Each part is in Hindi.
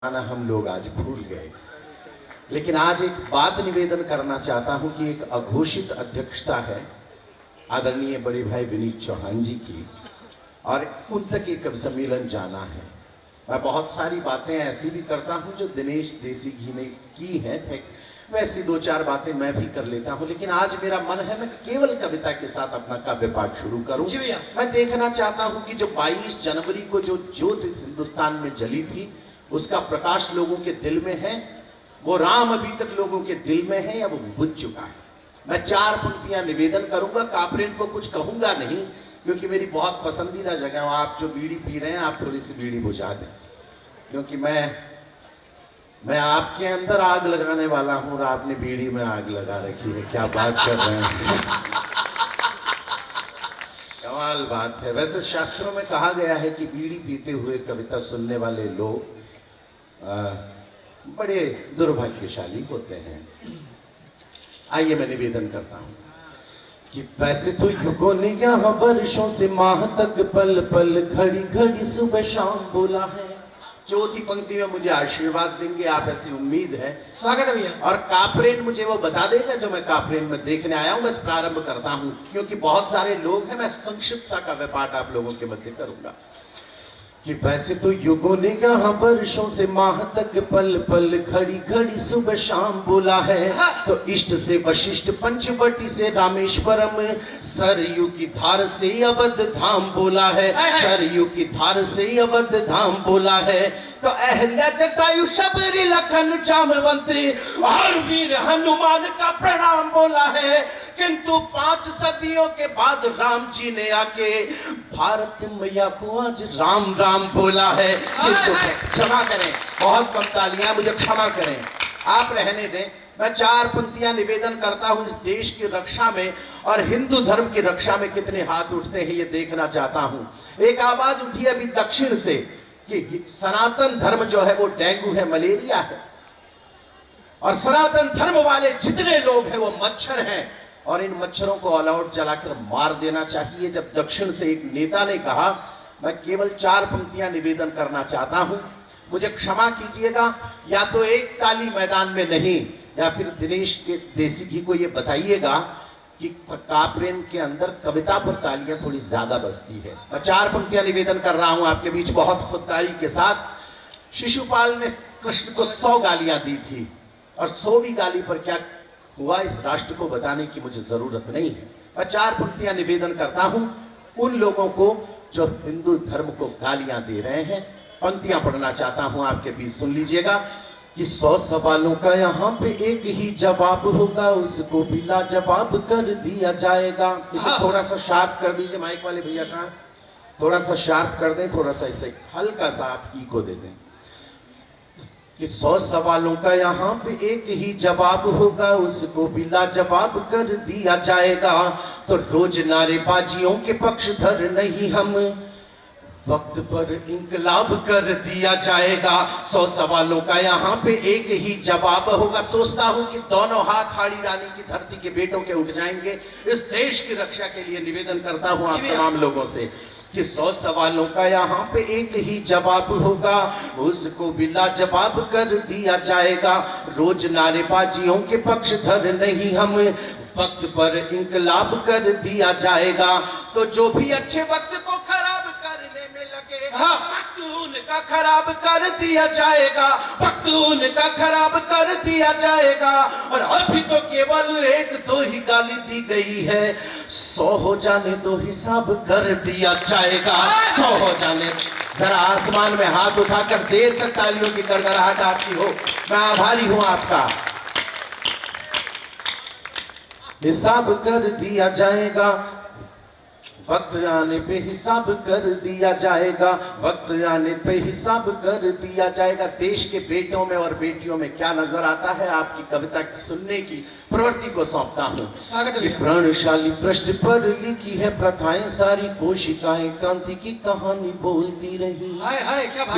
आना हम लोग आज भूल गए। लेकिन आज एक बात निवेदन करना चाहता हूं कि एक अघोषित अध्यक्षता है आदरणीय बड़े भाई विनीत चौहान जी की, और उन तक एक सम्मेलन जाना है। मैं बहुत सारी बातें ऐसी भी करता हूं जो दिनेश देसी घी ने की हैं, वैसी दो चार बातें मैं भी कर लेता हूं, लेकिन आज मेरा मन है मैं केवल कविता के साथ अपना काव्य पाठ शुरू करूं। मैं देखना चाहता हूं कि जो 22 जनवरी को जो ज्योत इस हिंदुस्तान में जली थी उसका प्रकाश लोगों के दिल में है, वो राम अभी तक लोगों के दिल में है या वो बुझ चुका है। मैं 4 पंक्तियां निवेदन करूंगा, कापरेन को कुछ कहूंगा नहीं क्योंकि मेरी बहुत पसंदीदा जगह है। आप जो बीड़ी पी रहे हैं आप थोड़ी सी बीड़ी बुझा दें, क्योंकि मैं आपके अंदर आग लगाने वाला हूं और आपने बीड़ी में आग लगा रखी है। क्या बात कर रहे हैं कमाल बात है। वैसे शास्त्रों में कहा गया है कि बीड़ी पीते हुए कविता सुनने वाले लोग बड़े दुर्भाग्यशाली होते हैं। आइए मैं निवेदन करता हूं कि वैसे तो युगों ने यहाँ वर्षों से माह तक पल पल घड़ी घड़ी सुबह शाम बोला है। चौथी पंक्ति में मुझे आशीर्वाद देंगे आप, ऐसी उम्मीद है। स्वागत है भैया। और कापरेन मुझे वो बता देगा जो मैं कापरेन में देखने आया हूं। बस प्रारंभ करता हूं क्योंकि बहुत सारे लोग हैं, मैं संक्षिप्त सा काव्य पाठ आप लोगों के मध्य करूंगा कि वैसे तो युगों ने यहाँ वर्षों से माह तक पल पल घड़ी घड़ी सुबह शाम बोला है। तो इष्ट से वशिष्ठ पंचवटी से रामेश्वरम सरयू की धार से अवध धाम बोला है। सरयू की धार से अवध धाम बोला है। तो अहल्या जटायु शबरी लखन जामवंती और वीर हनुमान का प्रणाम बोला है। किंतु 5 सदियों के बाद राम जी ने आके भारत मैया को आज राम राम बोला है। क्षमा करें, बहुत कम तालियां, मुझे क्षमा करें, आप रहने दें। मैं 4 पंक्तियां निवेदन करता हूं इस देश की रक्षा में और हिंदू धर्म की रक्षा में कितने हाथ उठते हैं ये देखना चाहता हूं। एक आवाज उठी अभी दक्षिण से कि सनातन धर्म जो है वो डेंगू है, मलेरिया है, और सनातन धर्म वाले जितने लोग हैं वो मच्छर हैं और इन मच्छरों को ऑल आउट जलाकर मार देना चाहिए। जब दक्षिण से एक नेता ने कहा, मैं केवल 4 पंक्तियां निवेदन करना चाहता हूं, मुझे क्षमा कीजिएगा। या तो एक ताली मैदान में नहीं, या फिर दिनेश के देसी घी को यह बताइएगा कि कापरेन के अंदर कविता पर तालियां थोड़ी ज्यादा बजती है। मैं 4 पंक्तियां निवेदन कर रहा हूं आपके बीच बहुत खुददारी के साथ। शिशुपाल ने कृष्ण को 100 गालियां दी थी और 100वीं गाली पर क्या हुआ इस राष्ट्र को बताने की मुझे जरूरत नहीं है। मैं 4 पंक्तियां निवेदन करता हूं उन लोगों को जो हिंदू धर्म को गालियां दे रहे हैं। पंक्तियां पढ़ना चाहता हूं आपके बीच, सुन लीजिएगा कि 100 सवालों का यहाँ पे एक ही जवाब होगा, उसको भी लाजवाब कर दिया जाएगा। इसे थोड़ा सा शार्प कर दीजिए, माइक वाले भैया का थोड़ा सा शार्प कर दें, थोड़ा सा इसे हल्का सा आप इको दे दें कि 100 सवालों का यहाँ पे एक ही जवाब होगा, उसको भी लाजवाब कर दिया जाएगा। तो रोज नारेबाजियों के पक्षधर नहीं हम, वक्त पर इंकलाब कर दिया जाएगा। 100 सवालों का यहाँ पे एक ही जवाब होगा। सोचता हूँ कि दोनों हाथ हाड़ी रानी की धरती के बेटों के उठ जाएंगे। इस देश की रक्षा के लिए निवेदन करता हूँ आप तमाम लोगों से कि 100 सवालों का यहाँ पे एक ही जवाब होगा, उसको भी लाजवाब कर दिया जाएगा। रोज नारेबाजियों के पक्षधर नहीं हम, वक्त पर इंकलाब कर दिया जाएगा। तो जो भी अच्छे वक्त को खराब करने में लगे, वक्त उनका खराब कर दिया जाएगा, वक्त उनका खराब कर दिया जाएगा। और अभी तो केवल 1-2 ही गाली दी गई है, 100 हो जाने दो हिसाब कर दिया जाएगा। 100 हो जाने, जरा आसमान में हाथ उठाकर देर तक तालियों की गड़गड़ाहट आपकी हो, मैं आभारी हूं आपका। हिसाब कर दिया जाएगा, वक्त आने पे हिसाब कर दिया जाएगा, वक्त आने पे हिसाब कर दिया जाएगा। देश के बेटों में और बेटियों में क्या नजर आता है आपकी कविता की सुनने की प्रवृत्ति को सौंपता हूँ। प्राणशाली पृष्ठ पर लिखी है प्रथाएं सारी, कोशिकाएं क्रांति की कहानी बोलती रही।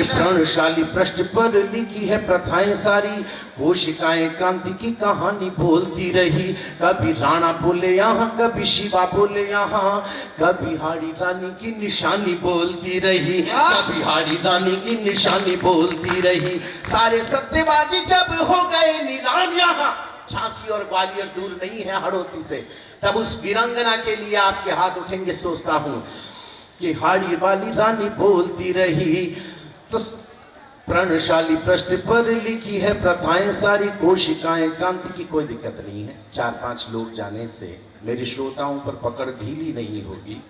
प्राणशाली पृष्ठ पर लिखी है प्रथाएं सारी, कोशिकाएं क्रांति की कहानी बोलती रही। कभी राणा बोले यहाँ, कभी शिवा बोले यहाँ, कभी बिहारी रानी की निशानी बोलती रही, बिहारी रानी की निशानी बोलती रही। सारे सत्यवादी जब हो गए नीलाम, यहाँ झांसी और ग्वालियर दूर नहीं है हड़ौती से, तब उस वीरांगना के लिए आपके हाथ उठेंगे। सोचता हूं कि हाड़ी वाली रानी बोलती रही, तो प्रणशाली पृष्ठ पर लिखी है प्रथाएं सारी, कोशिकाएं क्रांति की। कोई दिक्कत नहीं है, 4-5 लोग जाने से मेरे श्रोताओं पर पकड़ ढीली नहीं होगी,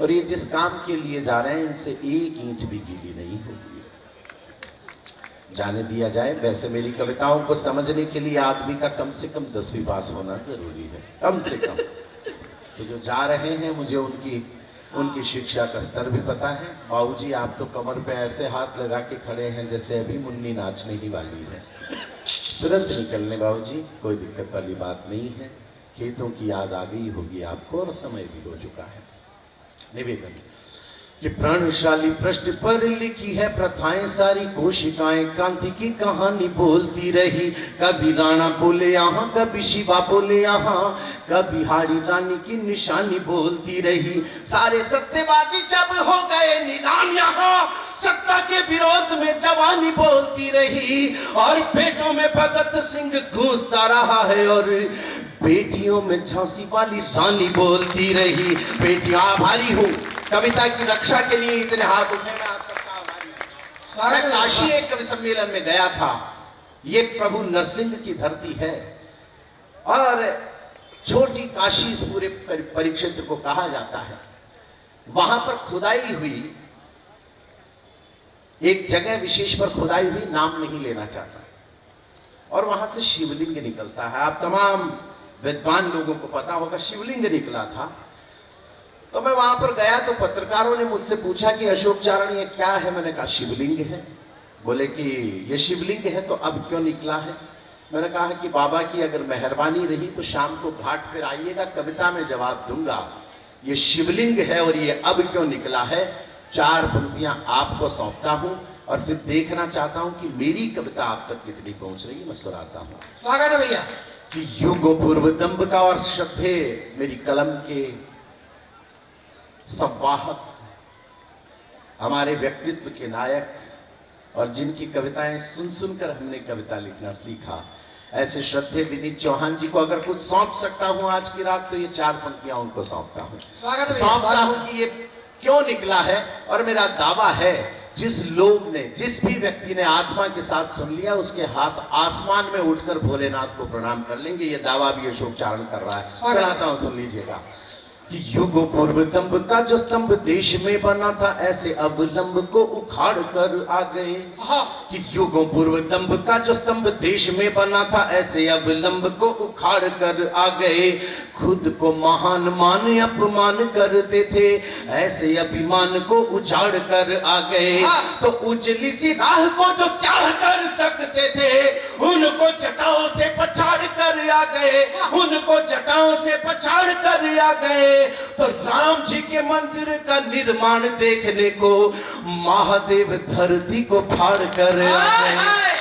और ये जिस काम के लिए जा रहे हैं इनसे एक ईंट भी गीली नहीं होगी। जाने दिया जाए। वैसे मेरी कविताओं को समझने के लिए आदमी का कम से कम 10वीं पास होना जरूरी है, कम से कम। तो जो जा रहे हैं मुझे उनकी शिक्षा का स्तर भी पता है। बाबूजी आप तो कमर पे ऐसे हाथ लगा के खड़े हैं जैसे अभी मुन्नी नाचने ही वाली है, तुरंत निकलने बाबूजी, कोई दिक्कत वाली बात नहीं है। खेतों की याद आ गई होगी आपको और समय भी हो चुका है। निवेदन कि प्राणशाली पृष्ठ पर लिखी है प्रथाएं सारी, कोशिकाएं क्रांति की कहानी बोलती रही। कभी राणा बोले यहाँ, कभी शिवा बोले यहाँ, कभी हाड़ी रानी की निशानी बोलती रही। सारे सत्यवादी जब हो गए नीलाम, यहाँ सत्ता के विरोध में जवानी बोलती रही। और पेटों में भगत सिंह घुसता रहा है, और बेटियों में झांसी वाली रानी बोलती रही। बेटियां आभारी हूँ, कविता की रक्षा के लिए इतने हाथ उठे, मैं आप सबका आभारी हूं। मैं काशी एक कवि सम्मेलन में गया था, ये प्रभु नरसिंह की धरती है, और छोटी काशी इस पूरे परिक्षेत्र को कहा जाता है। वहां पर खुदाई हुई, एक जगह विशेष पर खुदाई हुई, नाम नहीं लेना चाहता, और वहां से शिवलिंग निकलता है। आप तमाम विद्वान लोगों को पता होगा शिवलिंग निकला था। तो मैं वहां पर गया तो पत्रकारों ने मुझसे पूछा कि अशोक चारण ये क्या है? मैंने कहा शिवलिंग है। बोले कि ये शिवलिंग है तो अब क्यों निकला है? मैंने कहा कि बाबा की अगर मेहरबानी रही तो शाम को घाट पर आइएगा, कविता में जवाब दूंगा। ये शिवलिंग है और ये अब क्यों निकला है, 4 पंक्तियां आपको सौंपता हूं और फिर देखना चाहता हूं कि मेरी कविता आप तक कितनी पहुंच रही है। मैं सुनाता हूं। स्वागत है भैया। कि युगों पूर्व दंभ का और श्रद्धे मेरी कलम के संवाहक, हमारे व्यक्तित्व के नायक, और जिनकी कविताएं सुन सुनकर हमने कविता लिखना सीखा, ऐसे श्रद्धे विनीत चौहान जी को अगर कुछ सौंप सकता हूं आज की रात तो ये 4 पंक्तियां उनको सौंपता हूं। सौंपता हूं कि ये क्यों निकला है, और मेरा दावा है जिस भी व्यक्ति ने आत्मा के साथ सुन लिया उसके हाथ आसमान में उठकर भोलेनाथ को प्रणाम कर लेंगे। ये दावा भी अशोक चारण कर रहा है। चलाता हूं, सुन लीजिएगा। कि युगों पूर्व दंभ का जो स्तंभ देश में बना था, ऐसे अवलंब को उखाड़ कर आ गए। कि युगों पूर्व दंभ का जो स्तंभ देश में बना था, ऐसे अवलंब को उखाड़ कर आ गए। खुद को महान मान अपमान करते थे, ऐसे अभिमान को उजाड़ कर आ गए। तो उजली सी राह को जो स्याह कर सकते थे, उनको जटाओं से पछाड़ कर आ गए, उनको जटाओं से पछाड़ कर आ गए। तो राम जी के मंदिर का निर्माण देखने को महादेव धरती को फाड़ कर आ गए।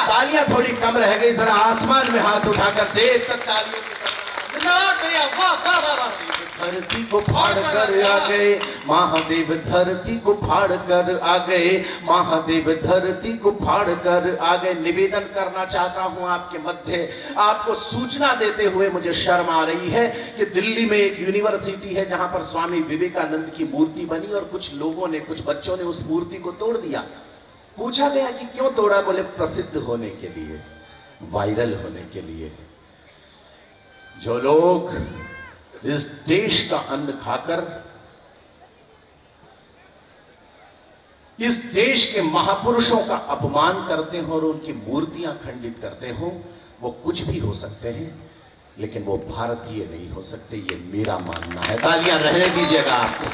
तालियां थोड़ी कम रह गई, जरा आसमान में हाथ उठाकर देर तक तालियों की धरती को फाड़ कर आ गए, महादेव धरती को फाड़ कर आ गए, महादेव धरती को फाड़ कर आ गए। निवेदन करना चाहता हूं आपके मध्य, आपको सूचना देते हुए मुझे शर्म आ रही है कि दिल्ली में एक यूनिवर्सिटी है जहां पर स्वामी विवेकानंद की मूर्ति बनी, और कुछ लोगों ने, कुछ बच्चों ने उस मूर्ति को तोड़ दिया। पूछा गया कि क्यों तोड़ा? बोले प्रसिद्ध होने के लिए, वायरल होने के लिए। जो लोग इस देश का अन्न खाकर इस देश के महापुरुषों का अपमान करते हो और उनकी मूर्तियां खंडित करते हो, वो कुछ भी हो सकते हैं, लेकिन वो भारतीय नहीं हो सकते। ये मेरा मानना है। तालियां रहने दीजिएगा आपको।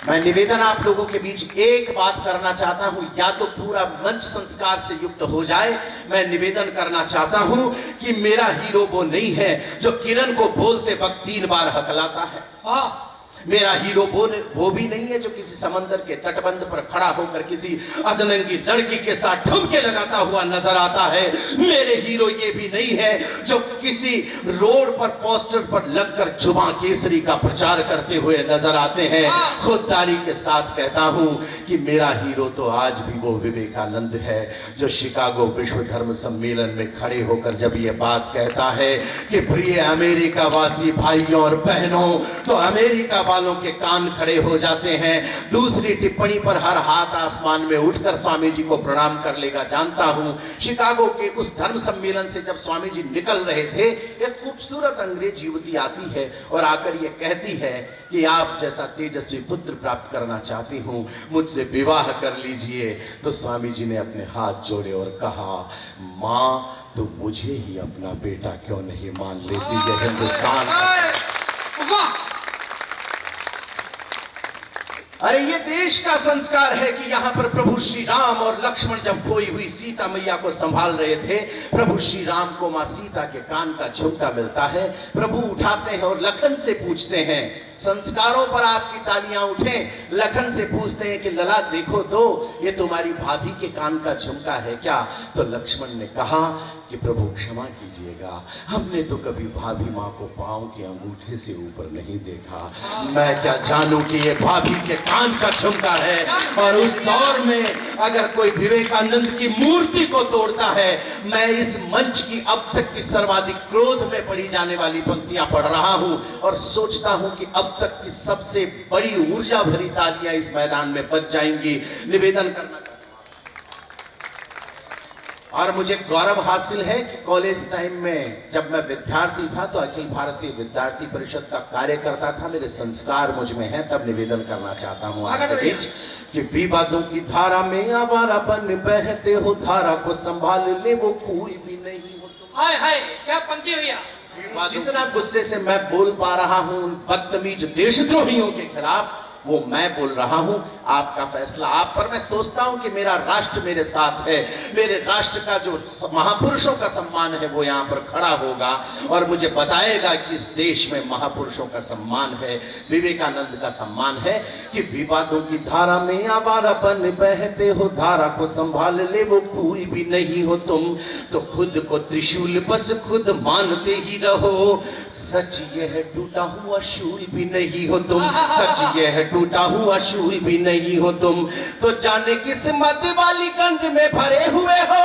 मैं निवेदन आप लोगों के बीच एक बात करना चाहता हूं, या तो पूरा मंच संस्कार से युक्त हो जाए। मैं निवेदन करना चाहता हूं कि मेरा हीरो वो नहीं है जो किरण को बोलते वक्त 3 बार हकलाता है। मेरा हीरो वो भी नहीं है जो किसी समंदर के तटबंध पर खड़ा होकर किसी अधनंगी लड़की के साथ ठुमके लगाता हुआ नजर आता है। मेरे हीरो ये भी नहीं है जो किसी रोड पर पोस्टर पर लगकर जुबां केसरी का प्रचार करते हुए नजर आते हैं। खुददारी के साथ कहता हूं कि मेरा हीरो तो आज भी वो विवेकानंद है जो शिकागो विश्व धर्म सम्मेलन में खड़े होकर जब ये बात कहता है कि प्रिय अमेरिका वासी भाइयों और बहनों, तो अमेरिका वालों के कान खड़े हो जाते हैं। दूसरी टिप्पणी पर हर हाथ आसमान में उठकर स्वामी जी को प्रणाम कर लेगा। जानता हूं शिकागो के उस धर्म सम्मेलन से जब स्वामी जी निकल रहे थे, एक खूबसूरत अंग्रेज युवती आती है और आकर ये कहती है कि आप जैसा तेजस्वी पुत्र प्राप्त करना चाहती हूं, मुझसे विवाह कर लीजिए। तो स्वामी जी ने अपने हाथ जोड़े और कहा, मां तो मुझे ही अपना बेटा क्यों नहीं मान लेती। ये हिंदुस्तान अरे ये देश का संस्कार है कि यहाँ पर प्रभु श्री राम और लक्ष्मण जब खोई हुई सीता मैया को संभाल रहे थे, प्रभु श्री राम को मां सीता के कान का झुमका मिलता है। प्रभु उठाते हैं और लखन से पूछते हैं, संस्कारों पर आपकी तालियां उठें। लखन से पूछते हैं कि लला देखो तो ये तुम्हारी भाभी के कान का झुमका है क्या? तो लक्ष्मण ने कहा कि प्रभु क्षमा कीजिएगा, हमने तो कभी भाभी माँ को पांव के अंगूठे से ऊपर नहीं देखा। मैं क्या जानूं कि ये भाभी के कान का झुमका है। और उस दौर में अगर कोई विवेकानंद की मूर्ति को तोड़ता है, मैं इस मंच की अब तक की सर्वाधिक क्रोध में पढ़ी जाने वाली पंक्तियां पढ़ रहा हूं और सोचता हूं कि अब तक की सबसे बड़ी ऊर्जा भरी तालियां इस मैदान में बज जाएंगी। निवेदन करना और मुझे गौरव हासिल है कि कॉलेज टाइम में जब मैं विद्यार्थी था तो अखिल भारतीय विद्यार्थी परिषद का कार्य करता था। मेरे संस्कार मुझ में हैं, तब निवेदन करना चाहता हूं आपके बीच कि विवादों की धारा में आवारा बन बहते हो, धारा को संभाल ले वो कोई भी नहीं हो। हाय हाय क्या पंक्ति भैया। जितना गुस्से से मैं बोल पा रहा हूं उन बदतमीज देशद्रोहियों के खिलाफ, वो मैं बोल रहा हूं। आपका फैसला आप पर। मैं सोचता हूं कि मेरा राष्ट्र मेरे साथ है, मेरे राष्ट्र का जो महापुरुषों का सम्मान है वो यहाँ पर खड़ा होगा और मुझे बताएगा कि इस देश में महापुरुषों का सम्मान है, विवेकानंद का सम्मान है कि विवादों की धारा में आवारा बन बहते हो, धारा को संभाल ले वो कोई भी नहीं हो तुम। तो खुद को त्रिशूल बस खुद मानते ही रहो, सच ये है टूटा हुआ शूल भी नहीं हो तुम, सच ये है टूटा हुआ शूल भी नहीं हो तुम। तो जाने किस्मत वाली गंध में भरे हुए हो,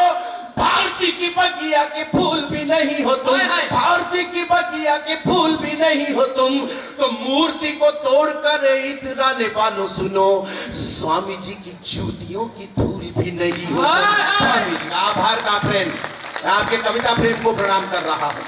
भारती की बगिया के फूल भी नहीं हो तुम, भारती की बगिया के फूल भी नहीं हो तुम। तो मूर्ति को तोड़कर इतराने वालों सुनो, स्वामी जी की जूतियों की धूल भी नहीं हो तुम। स्वामी जी का आभार का प्रेम, आपके कविता प्रेम को प्रणाम कर रहा हूं।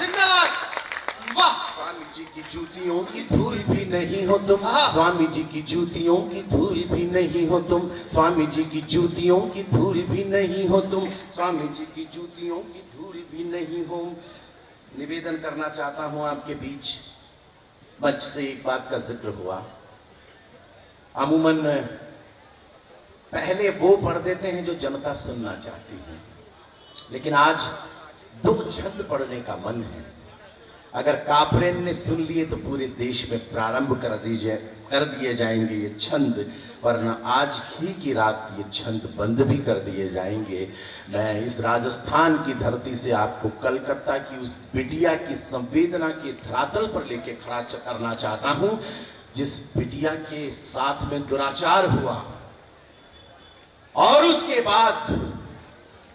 स्वामी जी की जूतियों की धूल भी नहीं हो तुम, स्वामी जी की जूतियों की धूल भी नहीं हो तुम, स्वामी जी की जूतियों की धूल भी नहीं हो तुम, स्वामी जी की जूतियों की धूल भी नहीं हो। निवेदन करना चाहता हूं आपके बीच, मंच से एक बात का जिक्र हुआ। अमूमन पहले वो पढ़ देते हैं जो जनता सुनना चाहती है, लेकिन आज दो छंद पढ़ने का मन है। अगर कापरेन ने सुन लिए तो पूरे देश में प्रारंभ कर दिए जाएंगे ये छंद, वरना आज ही की रात ये छंद बंद भी कर दिए जाएंगे। मैं इस राजस्थान की धरती से आपको कलकत्ता की उस बिटिया की संवेदना के धरातल पर लेके खड़ा करना चाहता हूं, जिस बिटिया के साथ में दुराचार हुआ और उसके बाद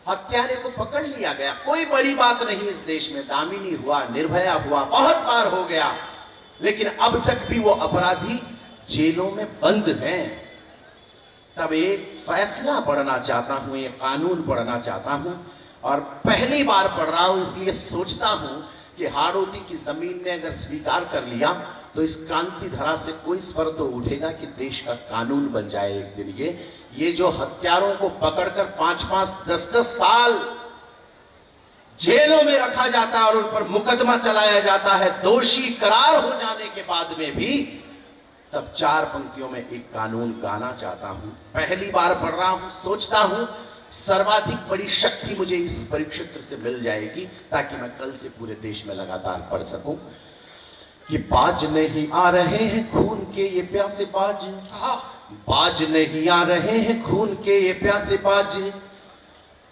हत्यारे को पकड़ लिया गया। कोई बड़ी बात नहीं इस देश में, दामिनी हुआ, निर्भया हुआ, बहुत बार हो गया, लेकिन अब तक भी वो अपराधी जेलों में बंद हैं। तब एक फैसला पढ़ना चाहता हूं, एक कानून पढ़ना चाहता हूं और पहली बार पढ़ रहा हूं, इसलिए सोचता हूं कि हाड़ौती की जमीन ने अगर स्वीकार कर लिया तो इस क्रांति धरा से कोई स्वर तो उठेगा कि देश का कानून बन जाए एक दिन। ये जो हत्यारों को पकड़कर 5-5, 10-10 साल जेलों में रखा जाता है और उन पर मुकदमा चलाया जाता है, दोषी करार हो जाने के बाद में भी, तब 4 पंक्तियों में एक कानून गाना चाहता हूं। पहली बार पढ़ रहा हूं, सोचता हूं सर्वाधिक बड़ी शक्ति मुझे इस परिक्षेत्र से मिल जाएगी ताकि मैं कल से पूरे देश में लगातार पढ़ सकूं। कि बाज नहीं आ रहे हैं खून के ये प्यासे बाज, बाज नहीं आ रहे हैं खून के ये प्यासे बाज,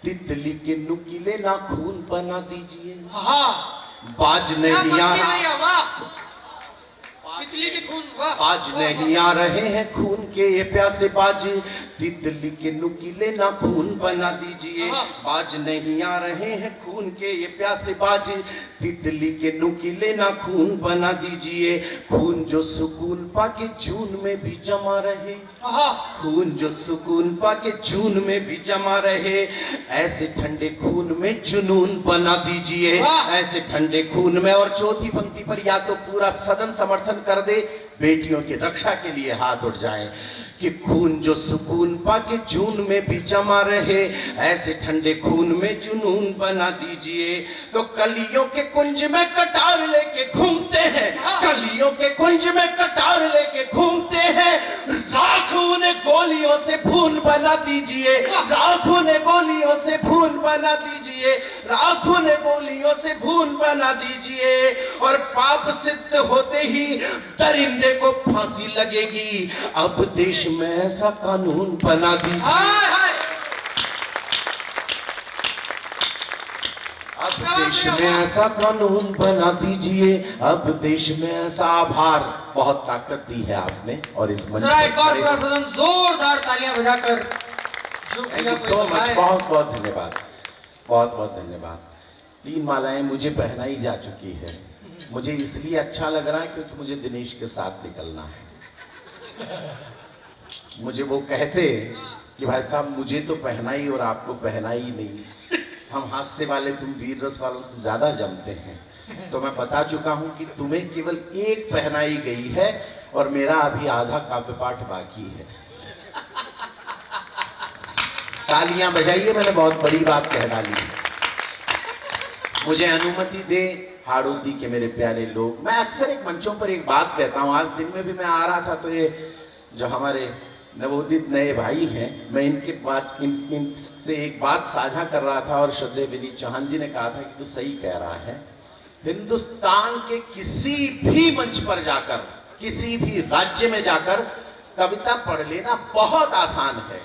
तितली के नुकीले ना खून बना दीजिए। बाज नहीं आ रहा, तितली के खून, वाह। बाज नहीं आ रहे हैं खून के ये प्यासे बाज, तितली के नुकीले ना खून बना दीजिए। बाज नहीं आ रहे हैं खून के ये प्यासे बाज, तितली के नुकीले ना खून बना दीजिए। खून जो सुकून पाके जून में भी जमा रहे, खून जो सुकून पाके जून में भी जमा रहे, ऐसे ठंडे खून में जुनून बना दीजिए, ऐसे ठंडे खून में। और चौथी पंक्ति पर या तो पूरा सदन समर्थन कर दे, बेटियों की रक्षा के लिए हाथ उठ जाए कि खून जो सुकून पाके जून में भी जमा रहे, ऐसे ठंडे खून में जुनून बना दीजिए। तो कलियों के कुंज में कटार लेके घूमते हैं, कलियों के कुंज में कटार लेके घूमते हैं, राखू ने गोलियों से खून बना दीजिए, राखू ने गोलियों से खून बना दीजिए, राखू ने गोलियों से खून बना दीजिए। और पाप सिद्ध होते ही दरिंदे को फांसी लगेगी, अब देश में ऐसा कानून बना दीजिए, अब देश में ऐसा कानून बना दीजिए, अब देश में ऐसा। आभार, बहुत ताकत दी है आपने। और इस मंच पर एक बार पूरा सदन जोरदार तालियां बजाकर थैंक यू सो मच, बहुत बहुत धन्यवाद, बहुत बहुत धन्यवाद। 3 मालाएं मुझे पहनाई जा चुकी है। मुझे इसलिए अच्छा लग रहा है क्योंकि मुझे दिनेश के साथ निकलना है। मुझे वो कहते कि भाई साहब मुझे तो पहनाई और आपको पहनाई नहीं, हम हास्य वाले तुम वीर रस वालों से ज्यादा जमते हैं। तो मैं बता चुका हूं कि तुम्हें केवल एक पहनाई गई है और मेरा अभी आधा काव्य पाठ बाकी है। तालियां बजाइए, मैंने बहुत बड़ी बात कह डाली। मुझे अनुमति दे हाड़ोती के मेरे प्यारे लोग। मैं अक्सर एक मंचों पर एक बात कहता हूं, आज दिन में भी मैं आ रहा था तो ये जो हमारे नवोदित नए भाई हैं, मैं इनसे एक बात साझा कर रहा था और श्रद्धेय विनीत चौहान जी ने कहा था कि तू सही कह रहा है। हिंदुस्तान के किसी भी मंच पर जाकर, किसी भी राज्य में जाकर कविता पढ़ लेना बहुत आसान है,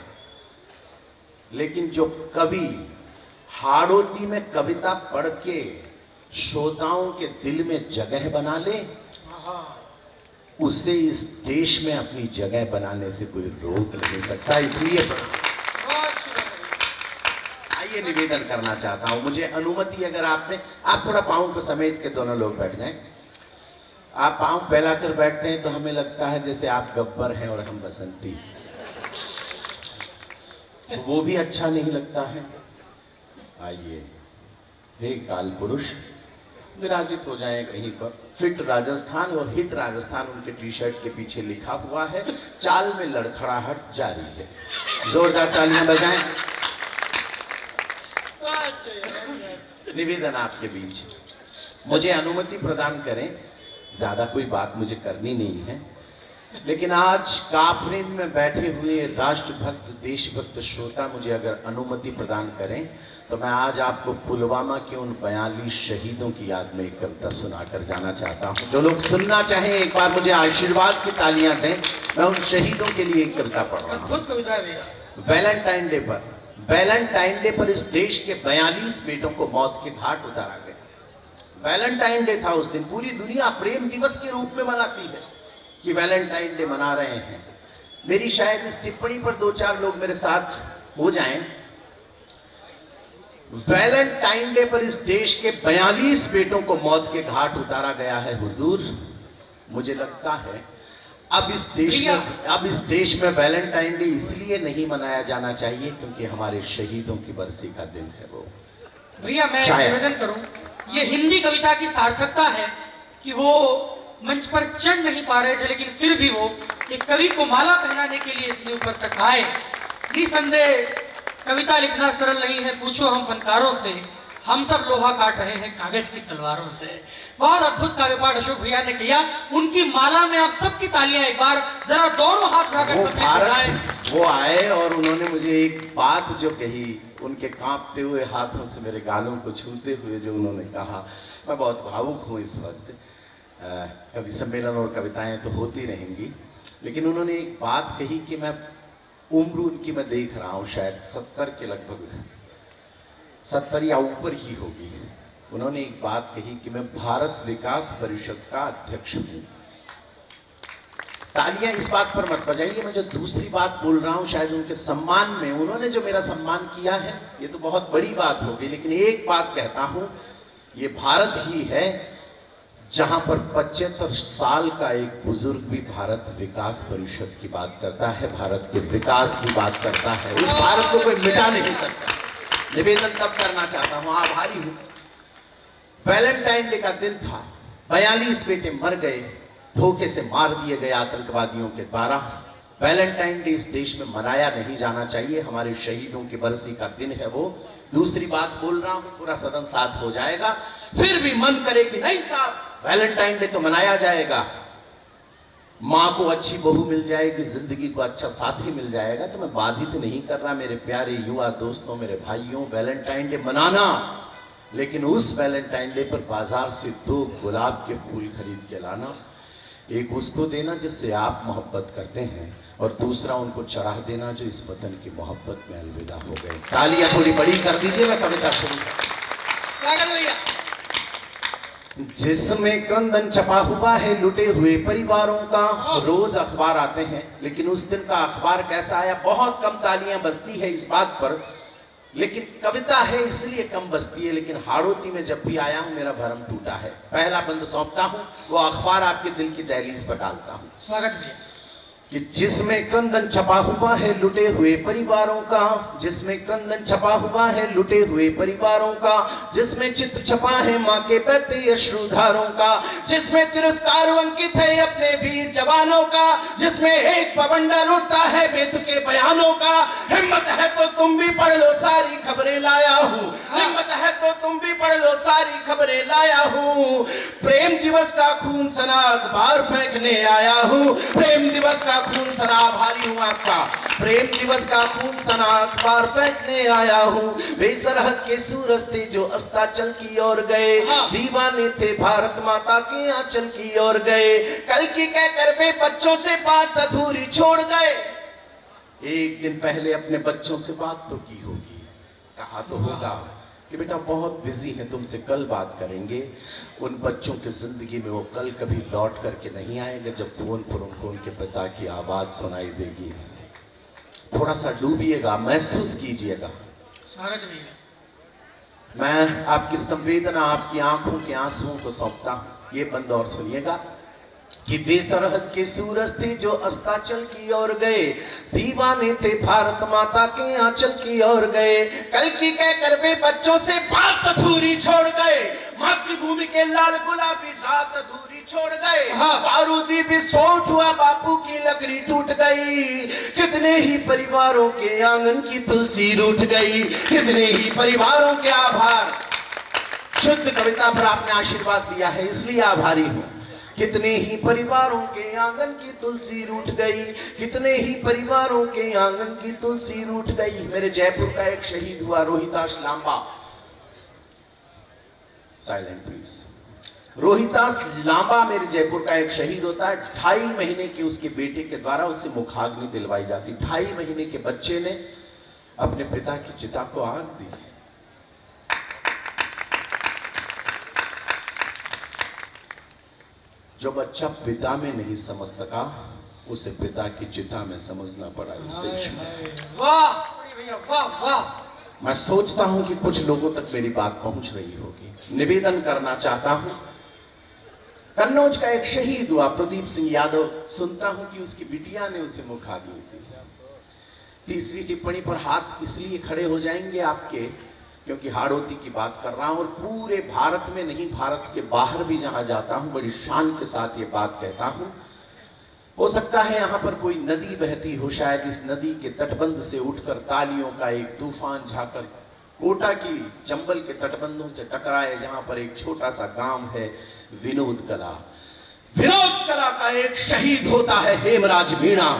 लेकिन जो कवि हाड़ोती में कविता पढ़ के श्रोताओं के दिल में जगह बना ले, उसे इस देश में अपनी जगह बनाने से कोई रोक नहीं सकता। इसलिए आइए निवेदन करना चाहता हूं, मुझे अनुमति अगर आपने, आप थोड़ा पाँव को समेट के दोनों लोग बैठ जाएं। आप पाँव फैलाकर बैठते हैं तो हमें लगता है जैसे आप गब्बर हैं और हम बसंती, तो वो भी अच्छा नहीं लगता है। आइए, हे काल पुरुष विराजित हो जाएं कहीं पर। फिट राजस्थान और हिट राजस्थान उनके टी शर्ट के पीछे लिखा हुआ है, चाल में लड़खड़ाहट जारी है। जोरदार तालियां बजाएं। निवेदन आपके बीच, मुझे अनुमति प्रदान करें, ज्यादा कोई बात मुझे करनी नहीं है, लेकिन आज काफरिन में बैठे हुए राष्ट्रभक्त देशभक्त श्रोता मुझे अगर अनुमति प्रदान करें तो मैं आज आपको पुलवामा के उन 42 शहीदों की याद में एक कविता सुनाकर जाना चाहता हूं। जो लोग सुनना चाहें एक बार मुझे आशीर्वाद की तालियां दें। मैं उन शहीदों के लिए एक कविता पढ़ रहा हूं। वैलेंटाइन डे पर, वैलेंटाइन डे पर इस देश के 42 बेटों को मौत के घाट उतारा गया। वैलेंटाइन डे था उस दिन, पूरी दुनिया प्रेम दिवस के रूप में मनाती है कि वैलेंटाइन डे मना रहे हैं। मेरी शायद इस टिप्पणी पर 2-4 लोग मेरे साथ हो जाएं। वैलेंटाइन डे पर इस देश के 42 बेटों को मौत के घाट उतारा गया है। हुजूर, मुझे लगता है अब इस देश में वैलेंटाइन डे इसलिए नहीं मनाया जाना चाहिए क्योंकि हमारे शहीदों की बरसी का दिन है वो। भैया मैं निवेदन करूं, ये हिंदी कविता की सार्थकता है कि वो मंच पर चढ़ नहीं पा रहे थे, लेकिन फिर भी वो एक कवि को माला पहनाने के लिए इतने ऊपर तक आए। निसंदेह कविता लिखना सरल नहीं है, पूछो हम फनकारों से, हम सब लोहा काट रहे हैं कागज की तलवारों से। बहुत अद्भुत काव्य पाठ अशोक भैया ने किया। उनकी माला में आप सबकी तालियां एक बार जरा दोनों हाथ उठाकर सब वो आए और उन्होंने मुझे एक बात जो कही, उनके कांपते हुए हाथों से मेरे गालों को छूते हुए जो उन्होंने कहा, मैं बहुत भावुक हूं इस वक्त। कवि सम्मेलन और कविताएं तो होती रहेंगी, लेकिन उन्होंने एक बात कही कि मैं उम्र उनकी मैं देख रहा हूं शायद 70 के लगभग, 70 या ऊपर ही होगी। उन्होंने एक बात कही कि मैं भारत विकास परिषद का अध्यक्ष हूं। तालियां इस बात पर मत बजाइए, मैं जो दूसरी बात बोल रहा हूं शायद उनके सम्मान में, उन्होंने जो मेरा सम्मान किया है ये तो बहुत बड़ी बात होगी, लेकिन एक बात कहता हूं, ये भारत ही है जहां पर 75 साल का एक बुजुर्ग भी भारत विकास परिषद की बात करता है, भारत के विकास की बात करता है। उस भारत को कोई मिटा नहीं सकता। निवेदन तब करना चाहता हूं, आभारी हूं। वैलेंटाइन डे का दिन था, 42 बेटे मर गए, धोखे से मार दिए गए आतंकवादियों के द्वारा। वैलेंटाइन डे इस देश में मनाया नहीं जाना चाहिए, हमारे शहीदों की बरसी का दिन है वो। दूसरी बात बोल रहा हूं, पूरा सदन साथ हो जाएगा, फिर भी मन करे कि नहीं साहब वैलेंटाइन डे तो मनाया जाएगा, माँ को अच्छी बहू मिल जाएगी, जिंदगी को अच्छा साथी मिल जाएगा, तो मैं बाधित नहीं कर रहा मेरे प्यारे युवा दोस्तों, मेरे भाइयों। वैलेंटाइन डे मनाना, लेकिन उस वैलेंटाइन डे पर बाजार से 2 गुलाब के फूल खरीद के लाना, एक उसको देना जिससे आप मोहब्बत करते हैं, और दूसरा उनको चढ़ा देना जो इस वतन की मोहब्बत में अलविदा हो गए। तालियां थोड़ी बड़ी कर दीजिए, मैं कविता शुरू स्वागत भैया। जिसमें क्रंदन छपा हुआ है लुटे हुए परिवारों का। रोज अखबार आते हैं, लेकिन उस दिन का अखबार कैसा आया, बहुत कम तालियां बजती है इस बात पर, लेकिन कविता है इसलिए कम बजती है। लेकिन हाड़ोती में जब भी आया हूं मेरा भरम टूटा है। पहला बंद सौंपता हूं, वो अखबार आपके दिल की दहलीज पर डालता हूं। स्वागत जी। कि जिसमें क्रंदन छपा हुआ है लुटे हुए परिवारों का, जिसमें क्रंदन छपा हुआ है लुटे हुए परिवारों का, जिसमें चित्र छपा है माँ के बहते अश्रुधारों का, जिसमें तिरस्कार अंकित है अपने वीर जवानों का, जिसमें एक बवंडर उठता है बेतुके बयानों का। हिम्मत है तो तुम भी पढ़ लो सारी खबरें लाया हूँ, हिम्मत है तो तुम भी पढ़ लो सारी खबरें लाया हूँ। प्रेम दिवस का खून सना अखबार फेंकने आया हूँ, प्रेम दिवस का खून सना, आभारी हूं आपका। प्रेम दिवस का खून सना अखबार फेंकने आया हूं। बेसरहद के सूरज थे जो अस्ताचल की ओर गए, दीवाने थे भारत माता के आंचल की ओर गए। कल की कहकर वे बच्चों से बात अधूरी छोड़ गए। एक दिन पहले अपने बच्चों से बात तो की होगी, कहा तो होगा कि बेटा बहुत बिजी हैं, तुमसे कल बात करेंगे। उन बच्चों की जिंदगी में वो कल कभी लौट करके नहीं आएगा जब फोन पर उनको उनके पिता की आवाज सुनाई देगी। थोड़ा सा डूबिएगा, महसूस कीजिएगा। स्वागत भैया। मैं आपकी संवेदना, आपकी आंखों के आंसुओं को सौंपता हूं। ये बंद और सुनिएगा कि वे सरहद के सूरज थे जो अस्ताचल की ओर गए, दीवाने थे भारत माता के आंचल की ओर गए। कल की कहकर वे बच्चों से बात अधूरी छोड़ गए, मातृभूमि के लाल गुलाबी रात अधूरी छोड़ गए। बारूदी विस्फोट हुआ, बापू की लकड़ी टूट गई, कितने ही परिवारों के आंगन की तुलसी रूठ गई, कितने ही परिवारों के आभार। शुद्ध कविता पर आपने आशीर्वाद दिया है इसलिए आभारी हूं। कितने ही परिवारों के आंगन की तुलसी रूठ गई, कितने ही परिवारों के आंगन की तुलसी रूठ गई। मेरे जयपुर का एक शहीद हुआ, रोहिताश लांबा। Silent please. रोहिताश लांबा मेरे जयपुर का एक शहीद होता है। 2.5 महीने की उसके बेटे के द्वारा उसे मुखाग्नि दिलवाई जाती। 2.5 महीने के बच्चे ने अपने पिता की चिता को आग दी। जो बच्चा पिता में नहीं समझ सका, उसे पिता की चिता में समझना पड़ा इस देश में। वाह भैया, वाह वाह। मैं सोचता हूं कि कुछ लोगों तक मेरी बात पहुंच रही होगी। निवेदन करना चाहता हूं, कन्नौज का एक शहीद हुआ प्रदीप सिंह यादव। सुनता हूं कि उसकी बिटिया ने उसे मुखाग्नि दी। तीसरी टिप्पणी पर हाथ इसलिए खड़े हो जाएंगे आपके, क्योंकि हाड़ोती की बात कर रहा हूं और पूरे भारत में नहीं, भारत के बाहर भी जहां जाता हूं बड़ी शान के साथ ये बात कहता हूं। हो सकता है यहां पर कोई नदी बहती हो, शायद इस नदी के तटबंध से उठकर तालियों का एक तूफान झाकर कोटा की चंबल के तटबंधों से टकराए, जहां पर एक छोटा सा गांव है विनोद कला। विनोद कला का एक शहीद होता है हेमराज मीणा।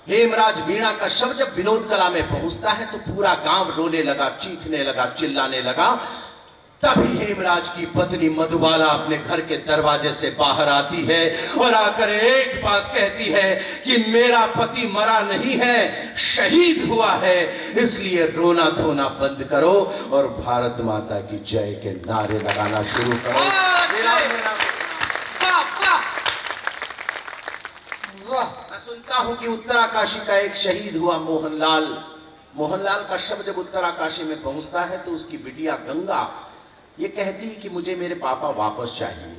हेमराज मीणा का शव जब विनोद कला में पहुंचता है तो पूरा गांव रोने लगा, चीखने लगा, चिल्लाने लगा। तभी हेमराज की पत्नी मधुबाला अपने घर के दरवाजे से बाहर आती है और आकर एक बात कहती है कि मेरा पति मरा नहीं है, शहीद हुआ है, इसलिए रोना धोना बंद करो और भारत माता की जय के नारे लगाना शुरू करो। मैं सुनता हूं कि उत्तराकाशी का एक शहीद हुआ मोहनलाल का शव जब उत्तराकाशी में पहुंचता है तो उसकी बिटिया गंगा ये कहती है कि मुझे मेरे पापा वापस चाहिए।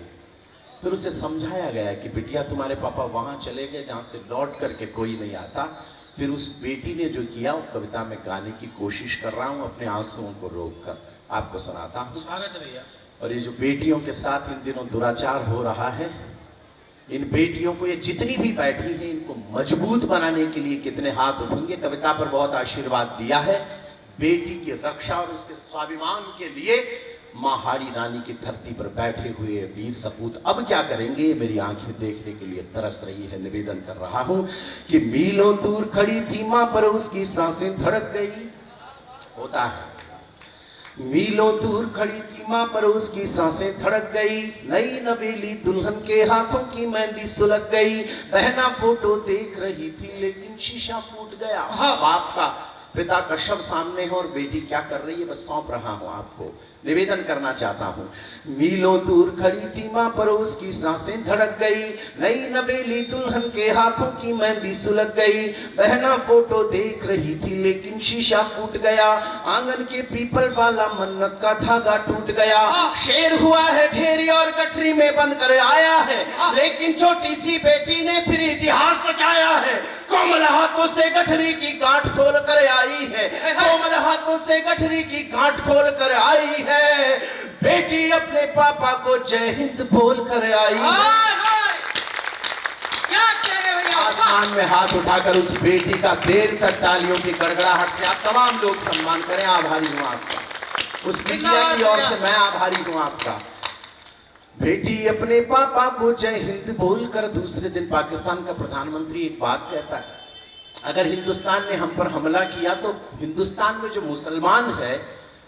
फिर उसे समझाया गया कि बिटिया तुम्हारे पापा वहां चले गए जहां से लौट करके कोई नहीं आता। फिर उस बेटी ने जो किया वो कविता में गाने की कोशिश कर रहा हूं, अपने आंसुओं को रोककर आपको सुनाता हूं। स्वागत है भैया। और ये जो बेटियों के साथ इन दिनों दुराचार हो रहा है, इन बेटियों को, ये जितनी भी बैठी हैं, इनको मजबूत बनाने के लिए कितने हाथ उठेंगे। कविता पर बहुत आशीर्वाद दिया है। बेटी की रक्षा और उसके स्वाभिमान के लिए मां हारी रानी की धरती पर बैठे हुए वीर सपूत अब क्या करेंगे, मेरी आंखें देखने के लिए तरस रही है। निवेदन कर रहा हूं कि मीलों दूर खड़ी थी मां पर उसकी सांसें धड़क गई। होता है, मीलों दूर खड़ी थी मां पर उसकी सांसें धड़क गई। नई नवेली दुल्हन के हाथों की मेहंदी सुलग गई। बहना फोटो देख रही थी लेकिन शीशा फूट गया। बाप का, पिता का शव सामने है और बेटी क्या कर रही है, बस सौंप रहा हूं आपको, निवेदन करना चाहता हूं। मीलों दूर खड़ी थी मां पर उसकी सांसें धड़क गई। नई नवेली दुल्हन के हाथों की मेहंदी सुलग गई। बहना फोटो देख रही थी लेकिन शीशा फूट गया। आंगन के पीपल वाला मन्नत का धागा टूट गया। शेर हुआ है ढेरी और गठरी में बंद कर आया है, लेकिन छोटी सी बेटी ने फिर इतिहास बचाया है। कोमल हाथों से गठरी की गांठ खोल कर आई है, कोमल हाथों से गठरी की गांठ खोल कर आई है। बेटी अपने पापा को जय हिंद बोल कर आई है। क्या कह रहे भैया? आसमान में हाथ उठाकर उस बेटी का देर तक तालियों की गड़गड़ाहट से आप तमाम लोग सम्मान करें। आभारी हूं आपका, उस बिटिया की ओर से मैं आभारी हूं आपका। बेटी अपने पापा को जय हिंद बोलकर दूसरे दिन पाकिस्तान का प्रधानमंत्री एक बात कहता है, अगर हिंदुस्तान ने हम पर हमला किया तो हिंदुस्तान में जो मुसलमान है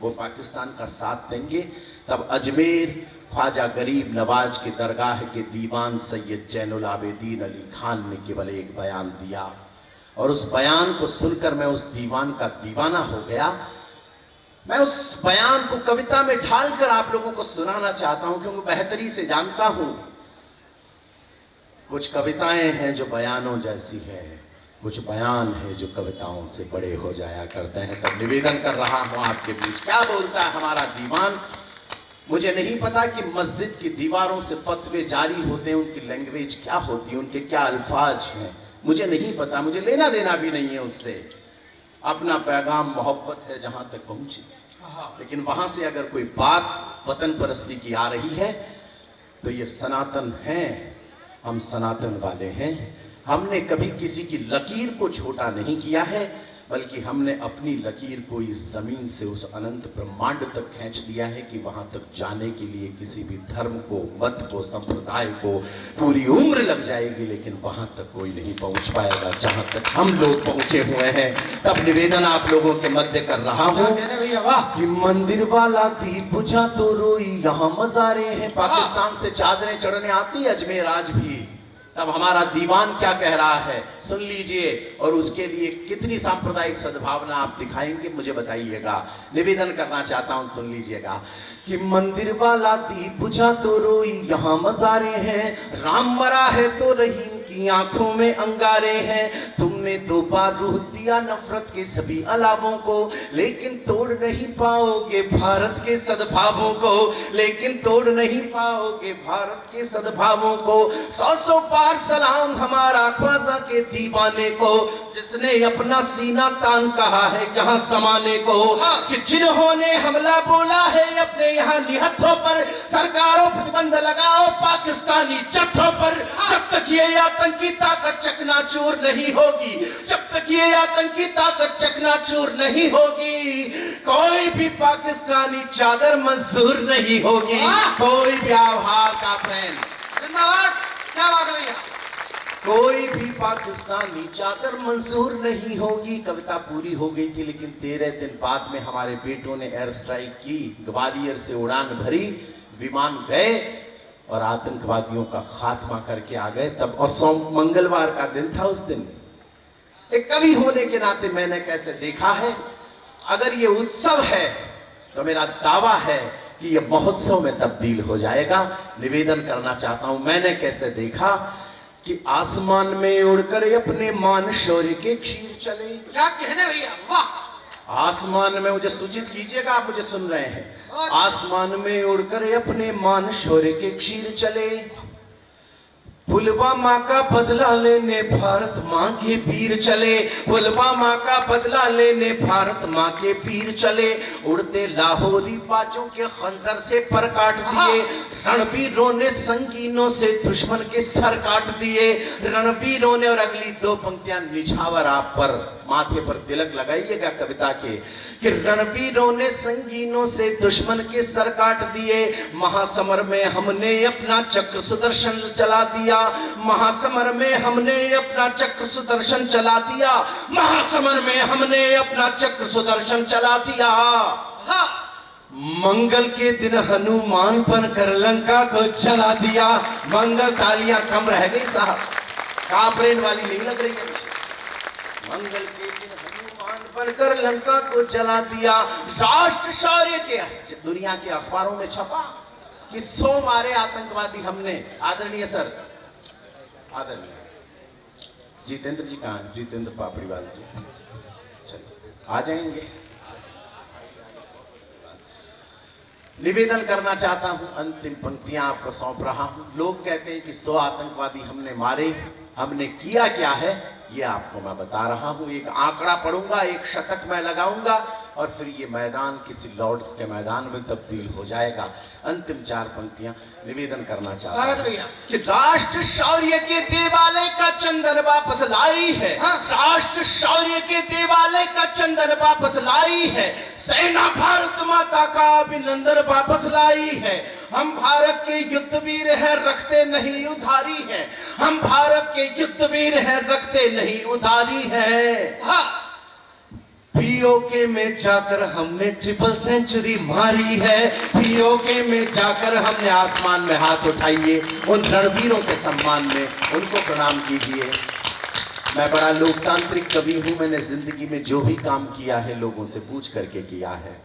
वो पाकिस्तान का साथ देंगे। तब अजमेर ख्वाजा गरीब नवाज की दरगाह के दीवान सैयद जैनुल आबिदीन अली खान ने केवल एक बयान दिया और उस बयान को सुनकर मैं उस दीवान का दीवाना हो गया। मैं उस बयान को कविता में ढालकर आप लोगों को सुनाना चाहता हूं क्योंकि बेहतरी से जानता हूं कुछ कविताएं हैं जो बयानों जैसी है, कुछ बयान है जो कविताओं से बड़े हो जाया करते हैं। तब निवेदन कर रहा हूं आपके बीच, क्या बोलता है हमारा दीवान। मुझे नहीं पता कि मस्जिद की दीवारों से फतवे जारी होते हैं, उनकी लैंग्वेज क्या होती है, उनके क्या अल्फाज हैं, मुझे नहीं पता, मुझे लेना देना भी नहीं है उससे। अपना पैगाम मोहब्बत है जहां तक पहुंची, लेकिन वहां से अगर कोई बात वतन परस्ती की आ रही है तो ये सनातन है, हम सनातन वाले हैं। हमने कभी किसी की लकीर को छोटा नहीं किया है, बल्कि हमने अपनी लकीर को इस जमीन से उस अनंत ब्रह्मांड तक खींच दिया है कि वहां तक जाने के लिए किसी भी धर्म को, मत को, संप्रदाय को पूरी उम्र लग जाएगी, लेकिन वहां तक कोई नहीं पहुंच पाएगा जहां तक हम लोग पहुंचे हुए हैं। तब निवेदन आप लोगों के मध्य कर रहा हूं कि मंदिर वाला दीप बुझा तो रोई यहाँ मज़ारे हैं। पाकिस्तान से चादरें चढ़ने आती है अजमेर आज भी। तब हमारा दीवान क्या कह रहा है सुन लीजिए, और उसके लिए कितनी सांप्रदायिक सद्भावना आप दिखाएंगे मुझे बताइएगा। निवेदन करना चाहता हूं, सुन लीजिएगा कि मंदिर वाला दीप बुझा तो रोई यहाँ मज़ारे हैं। राम मरा है तो रहीम की आंखों में अंगारे हैं। तुमने दो बार रूह दिया नफरत के सभी अलावों को, लेकिन तोड़ नहीं पाओगे भारत के सद्भावों को, लेकिन तोड़ नहीं पाओगे भारत के सद्भावों को। सौ सौ पार सलाम हमारा ख्वाजा के दीवाने को, जिसने अपना सीना तान कहा है यहाँ समाने को, कि जिन्होंने हमला बोला है अपने यहाँ निहत्थों पर। सरकारों प्रतिबंध लगाओ पाकिस्तानी जत्थों पर। जब तक ये आतंकी ताकत चकनाचूर नहीं होगी, जब तक ये आतंकी ताकत चकनाचूर नहीं होगी, कोई भी पाकिस्तानी चादर मंजूर नहीं होगी, कोई भी आभार का फैन। जिंदाबाद, क्या बात है भैया। कोई भी पाकिस्तानी चादर मंजूर नहीं होगी। कविता पूरी हो गई थी, लेकिन 13 दिन बाद में हमारे बेटों ने एयर स्ट्राइक की, ग्वालियर से उड़ान भरी, विमान गए और आतंकवादियों का खात्मा करके आ गए। तब और मंगलवार का दिन था। उस दिन एक कवि होने के नाते मैंने कैसे देखा है, अगर ये उत्सव है तो मेरा दावा है कि ये महोत्सव में तब्दील हो जाएगा। निवेदन करना चाहता हूं, मैंने कैसे देखा कि आसमान में उड़कर अपने मान शौर्य के क्षीर चले। क्या कहने भैया, वाह। आसमान में, मुझे सूचित कीजिएगा आप मुझे सुन रहे हैं, आसमान में उड़कर अपने मान शौर्य के क्षीर चले, पुलवामा का बदला लेने भारत माँ के वीर चले, पुलवामा का बदला लेने भारत माँ के वीर चले, उड़ते लाहौरी बाजों के खंजर से पर काट दिए, रणवीरों ने संगीनों से दुश्मन के सर काट दिए, रणवीरों ने। और अगली दो पंक्तियां निछावर आप पर माथे पर तिलक लगाइएगा कविता के, कि रणवीरों ने संगीनों से दुश्मन के सर काट दिए, महासमर में हमने अपना चक्र सुदर्शन चला दिया, महासमर में हमने अपना चक्र सुदर्शन चला दिया, महासमर में हमने अपना चक्र सुदर्शन चला दिया। मंगल के दिन हनुमान बनकर लंका को चला दिया। मंगल, तालियां कम रह गई साहब, कापरेन वाली नहीं लग रही है। मंगल के दिन हनुमान बनकर लंका को जला दिया। राष्ट्र शौर्य के दुनिया के अखबारों में छपा कि 100 मारे आतंकवादी हमने। आदरणीय सर, आदरणीय जितेंद्र जी कहाँ हैं? जितेंद्र पापड़ीवाल जी, चलिए आ जाएंगे। निवेदन करना चाहता हूं, अंतिम पंक्तियां आपको सौंप रहा हूं। लोग कहते हैं कि 100 आतंकवादी हमने मारे, हमने किया क्या है ये आपको मैं बता रहा हूं। एक आंकड़ा पढ़ूंगा, एक शतक मैं लगाऊंगा और फिर ये मैदान किसी लॉर्ड्स के मैदान में तब्दील हो जाएगा। अंतिम 4 पंक्तियां निवेदन करना चाहता हूं कि राष्ट्र शौर्य के देवालय का चंदन वापस लाई है, राष्ट्र शौर्य के देवालय का चंदन वापस लाई है, सेना भारत माता का अभिनंदन वापस लाई है। हम भारत के युद्धवीर हैं, रखते नहीं उधारी है, हम भारत के युद्धवीर हैं, रखते नहीं उधारी है। पीओके में जाकर हमने ट्रिपल सेंचुरी मारी है, पीओके में जाकर हमने आसमान में हाथ उठाइए उन रणवीरों के सम्मान में, उनको प्रणाम कीजिए। मैं बड़ा लोकतांत्रिक कवि हूं, मैंने जिंदगी में जो भी काम किया है लोगों से पूछ करके किया है।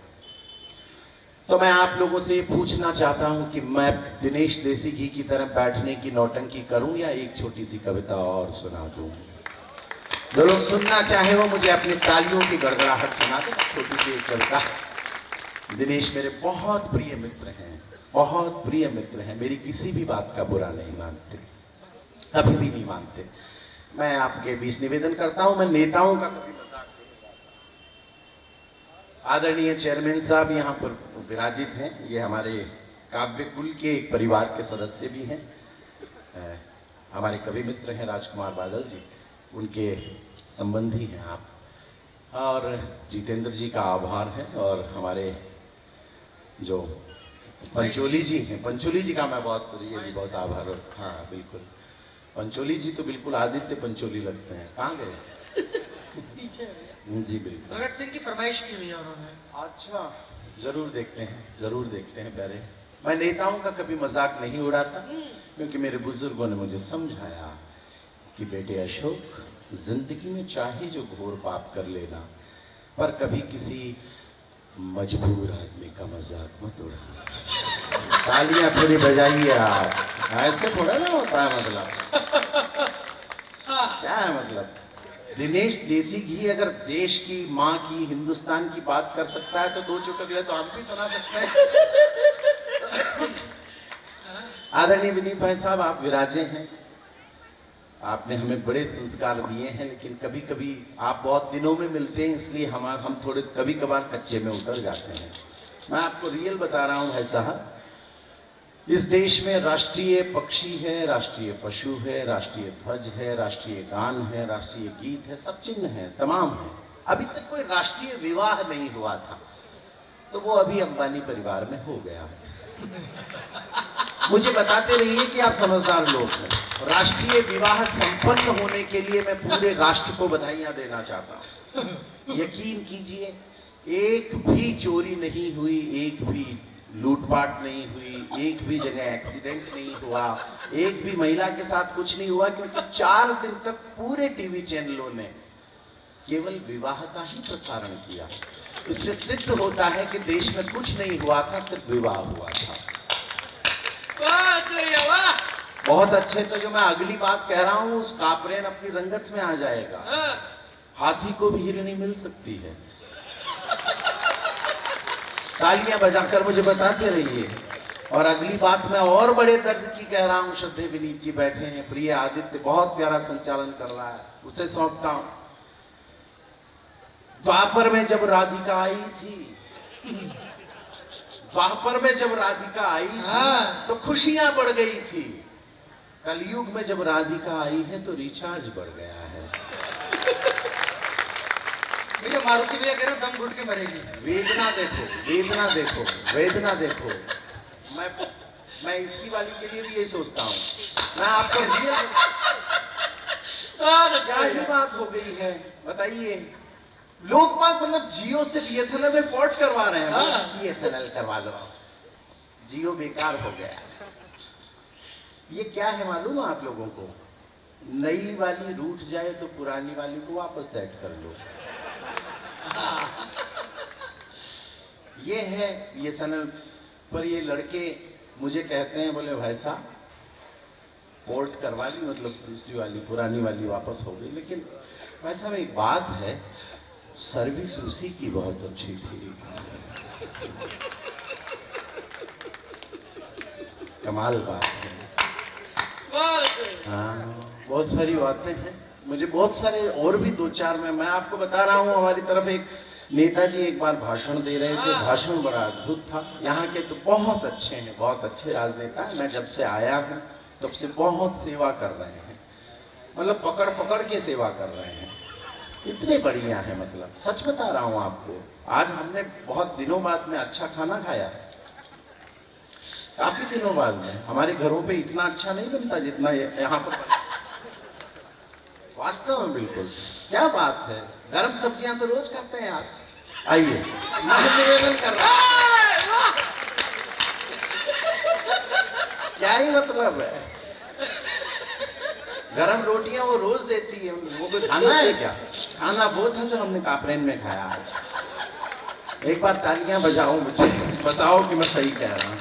तो मैं आप लोगों से ये पूछना चाहता हूं कि मैं दिनेश देसी घी की तरह बैठने की नौटंकी करूं या एक छोटी सी कविता और सुना दूं? जो लोग सुनना चाहे वो मुझे अपनी तालियों की गड़गड़ाहट सुना दे। छोटी सी एक कविता। दिनेश मेरे बहुत प्रिय मित्र हैं, बहुत प्रिय मित्र हैं, मेरी किसी भी बात का बुरा नहीं मानते, कभी भी नहीं मानते। मैं आपके बीच निवेदन करता हूं, मैं नेताओं का कभी मजाक नहीं करता। आदरणीय चेयरमैन साहब यहाँ पर विराजित हैं, ये हमारे काव्य कुल के एक परिवार के सदस्य भी हैं, हमारे कवि मित्र हैं राजकुमार बादल जी, उनके संबंधी हैं आप। और जितेंद्र जी का आभार है, और हमारे जो पंचोली जी हैं, पंचोली जी का मैं बहुत आभार हूँ। हाँ बिल्कुल, पंचोली जी तो बिल्कुल आदित्य पंचोली लगते हैं। कहाँ गए? जी बिल्कुल, भगत सिंह की फरमाइश की हुई है उन्होंने। अच्छा, जरूर देखते हैं, जरूर देखते हैं। पहले मैं नेताओं का कभी मजाक नहीं उड़ाता, क्योंकि मेरे बुजुर्गों ने मुझे समझाया कि बेटे अशोक, जिंदगी में चाहे जो घोर पाप कर लेना, पर कभी किसी मजबूर आदमी का मजाक मत उड़ाना। तालियां थोड़ी बजाइए आप, ऐसे थोड़ा ना होता है। मतलब क्या है मतलब? दिनेश देसी घी अगर देश की, माँ की, हिंदुस्तान की बात कर सकता है तो 2 चुटकुले तो हम भी सुना सकते हैं। आदरणीय विनीत भाई साहब, आप विराजे हैं, आपने हमें बड़े संस्कार दिए हैं, लेकिन कभी कभी आप बहुत दिनों में मिलते हैं, इसलिए हम थोड़े कभी कभार कच्चे में उतर जाते हैं। मैं आपको रियल बता रहा हूं भाई साहब, इस देश में राष्ट्रीय पक्षी है, राष्ट्रीय पशु है, राष्ट्रीय ध्वज है, राष्ट्रीय गान है, राष्ट्रीय गीत है, सब चिन्ह है, तमाम है। अभी तक कोई राष्ट्रीय विवाह नहीं हुआ था, तो वो अभी अंबानी परिवार में हो गया। मुझे बताते रहिए कि आप समझदार लोग हैं। राष्ट्रीय विवाह संपन्न होने के लिए मैं पूरे राष्ट्र को बधाइयां देना चाहता हूं। यकीन कीजिए, एक भी चोरी नहीं हुई, एक भी लूटपाट नहीं हुई, एक भी जगह एक्सीडेंट नहीं हुआ, एक भी महिला के साथ कुछ नहीं हुआ, क्योंकि 4 दिन तक पूरे टीवी चैनलों ने केवल विवाह का ही प्रसारण किया। इससे सिद्ध होता है कि देश में कुछ नहीं हुआ था, सिर्फ विवाह हुआ था। बहुत अच्छे। तो जो मैं अगली बात कह रहा हूं, उस कापरेन अपनी रंगत में आ जाएगा। हाथी को भी हिरनी मिल सकती है। तालियां बजाकर मुझे बताते रहिए। और अगली बात मैं और बड़े दर्द की कह रहा हूं। श्रद्धेय विनीत जी बैठे हैं, प्रिय आदित्य बहुत प्यारा संचालन कर रहा है, उसे सौंपता हूं। द्वापर में जब राधिका आई थी, द्वापर में जब राधिका आई थी तो खुशियां बढ़ गई थी। कलयुग में जब राधिका आई है तो रिचार्ज बढ़ गया है। भैया मारुति भैया कह रहे हो दम घुट के मरेगी। वेदना देखो, वेदना देखो, वेदना देखो। मैं इसकी वाली के लिए भी यही सोचता हूँ। मैं आपको क्या ही बात हो गई है बताइए। लोग बात मतलब जियो से बीएसएनएल में पोर्ट करवा रहे हैं। बीएसएनएल करवा लो, जियो बेकार हो गया। ये क्या है मालूम है आप लोगों को? नई वाली रूठ जाए तो पुरानी वाली को वापस सेट कर लो। ये है बीएसएनएल पर। ये लड़के मुझे कहते हैं, बोले भाई साहब पोर्ट करवा ली, मतलब दूसरी वाली पुरानी वाली वापस हो गई। लेकिन भाई साहब एक बात है, सर्विस उसी की बहुत अच्छी थी। कमाल बात है। हाँ, बहुत सारी बातें हैं। मुझे बहुत सारे और भी 2-4 में मैं आपको बता रहा हूँ। हमारी तरफ एक नेताजी एक बार भाषण दे रहे थे, भाषण बड़ा अद्भुत था। यहाँ के तो बहुत अच्छे हैं, बहुत अच्छे राजनेता। मैं जब से आया हूँ तब से बहुत सेवा कर रहे हैं, मतलब पकड़ पकड़ के सेवा कर रहे हैं। इतने बढ़िया है, मतलब सच बता रहा हूँ आपको। आज हमने बहुत दिनों बाद में अच्छा खाना खाया, काफी दिनों बाद में। हमारे घरों पे इतना अच्छा नहीं बनता जितना यहाँ पर, वास्तव में। बिल्कुल क्या बात है। गरम सब्जियां तो रोज करते हैं आप। आइए, मैं निवेदन कर रहा हूं। क्या ही मतलब है, गरम रोटियां वो रोज देती है, वो कोई खाना है क्या? खाना वो था जो हमने कापरेन में खाया आज। एक बार तालियां बजाओ, मुझे बताओ कि मैं सही कह रहा हूँ।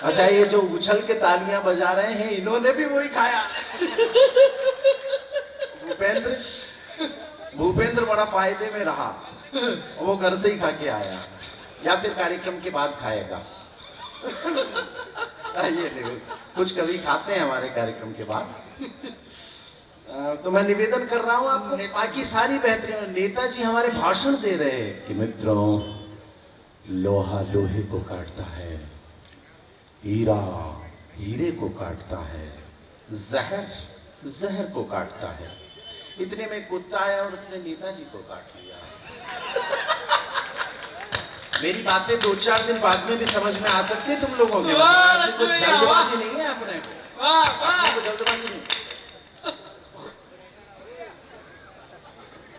अच्छा, ये जो उछल के तालियां बजा रहे हैं, इन्होंने भी वही खाया। भूपेंद्र बड़ा फायदे में रहा, वो घर से ही खा के आया, या फिर कार्यक्रम के बाद खाएगा। ये देखो, कुछ कभी खाते हैं हमारे कार्यक्रम के बाद। तो मैं निवेदन कर रहा हूं आपको, बाकी सारी बेहतरीन। नेताजी हमारे भाषण दे रहे हैं कि मित्रों, लोहा लोहे को काटता है, हीरा हीरे को काटता है, जहर जहर को काटता है। इतने में कुत्ता आया और उसने नेताजी को काट लिया। मेरी बातें 2-4 दिन बाद में भी समझ में आ सकती है तुम लोगों को। जल्दबाजी नहीं है अपने को, जल्दबाजी नहीं।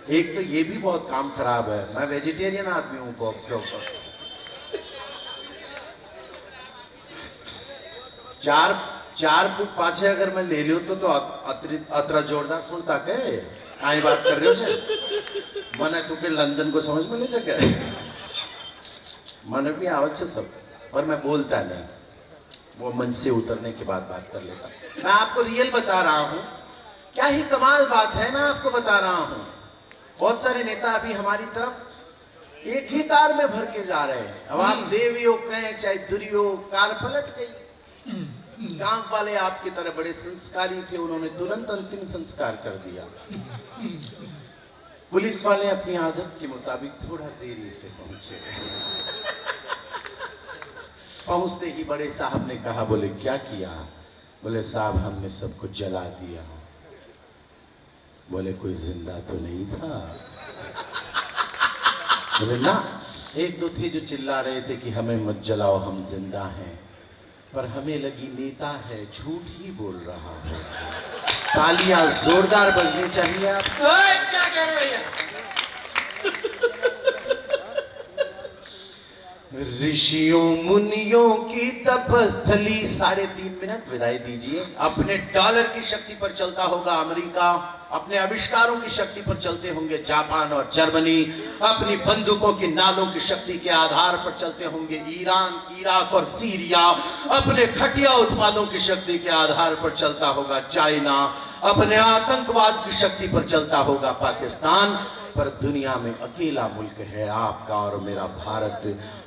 एक तो ये भी बहुत काम खराब है, मैं वेजिटेरियन आदमी हूं को 4 फुट पाछे अगर मैं ले लियो तो अतरा जोरदार सुनता के आई बात कर रहे हो। मैंने तो के लंदन को समझ में नहीं लगे, मैंने भी आवश्य सब, पर मैं बोलता नहीं, वो मंच से उतरने के बाद बात कर लेता। मैं आपको रियल बता रहा हूं, क्या ही कमाल बात है। मैं आपको बता रहा हूं, बहुत सारे नेता अभी हमारी तरफ एक ही कार में भर के जा रहे हैं। अब आप देवियों कहें चाहे दुरियो, कार पलट गई। गांव वाले आपकी तरह बड़े संस्कारी थे, उन्होंने तुरंत अंतिम संस्कार कर दिया। पुलिस वाले अपनी आदत के मुताबिक थोड़ा देरी से पहुंचे। पहुंचते ही बड़े साहब ने कहा, बोले क्या किया? बोले साहब हमने सब कुछ जला दिया। बोले कोई जिंदा तो नहीं था? बोले ना, 1-2 थे जो चिल्ला रहे थे कि हमें मत जलाओ, हम जिंदा हैं। पर हमें लगी नेता है झूठ ही बोल रहा है। तालियां जोरदार बजनी चाहिए आप। क्या कह रहे भैया? ऋषियों मुनियों की तपस्थली। 3.5 मिनट विदाई दीजिए। अपने डॉलर की शक्ति पर चलता होगा अमेरिका, अपने आविष्कारों की शक्ति पर चलते होंगे जापान और जर्मनी, अपनी बंदूकों की नालों की शक्ति के आधार पर चलते होंगे ईरान, इराक और सीरिया, अपने घटिया उत्पादों की शक्ति के आधार पर चलता होगा चाइना, अपने आतंकवाद की शक्ति पर चलता होगा पाकिस्तान। पर दुनिया में अकेला मुल्क है आपका और मेरा भारत,